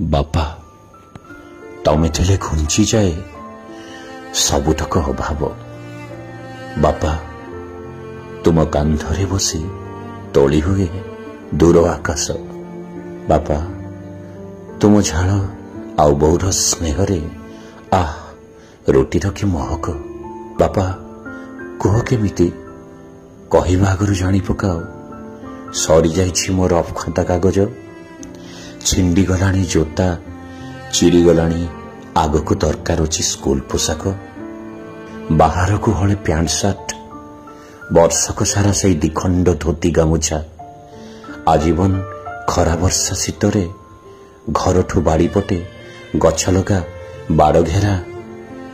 बापा तमे थे घुंची जाए सबुतक अभाव। बापा तुम कांधरे बसी तोली हुए दूर आकाश। बापा तुम झाल आउ बौर स्नेहरे आह रोटीर कि महक। बापा कह केमिति कहवा आगु जानी पकाओ सरी जाइछि मोर अफखाता कागज। छिंडी गलानी जोता चिरी गलानी आगको दरकार अछि स्कूल पोशाक। बाहर को हले पैंट सार्ट वर्षक सारा से दिखंड धोती गामुछा। आजीवन खरा वर्षा शीतरे घरठू बाड़ी पटे गछ लगा बाड़ घेरा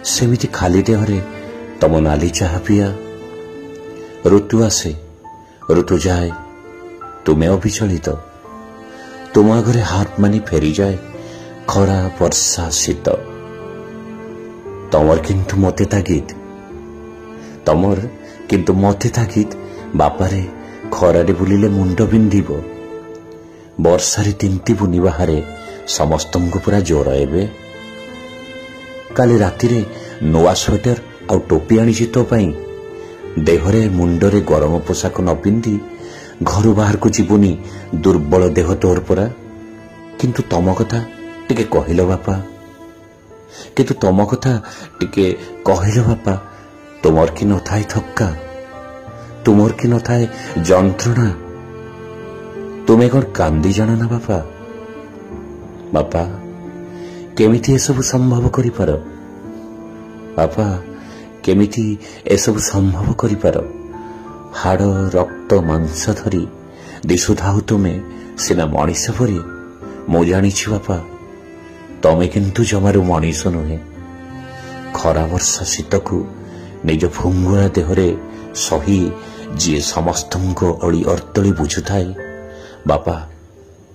सेमिति खाली देहरे तम नाली चाहा पिया। ऋतु आसे ऋतु जाए तुमे अविचलित। तुम आगरे हाथ मानी फेरी जाए खरा वर्षा शीत। तमर किंतु मते तागिद तमर किंतु मते तागिद। बापारे खरारे बुलिले मुंड बिंधिब वर्षारे तिंती बुनी बाहारे समस्तंको पूरा जोर एबे। काली रातिरे नोआ स्वेटर आउ टोपी आनी तो पाई देहरे मुंडरे गरम पोशाक न पिंधि घर बाहर को जीवनी दुर्बल देह तोर परा। किंतु तम कथा टिके कहिल बापा किंतु तम कथा टिके कहिल बापा। तुमर कि न थाए थक्का तुमर कि न थाए जंत्रणा तुमे कौन कांदी जाना ना बापा। बापा केमिति ए सब संभव करि पार। बापा केमिति ए सब संभव करि पार। हाड़ रक्त मांस धरी दिशुधाऊ तुमे सिना मनीष परी मु जानिछि बापा तमे किंतु जमारू मनीष नुहे। खरा वर्षा शीत को निज फुंगुरा देहरे सही जी समस्तंको अड़ी अर्तली बुझुथाए बापा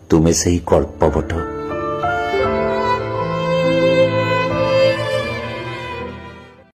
तुमे सही कल्पवट।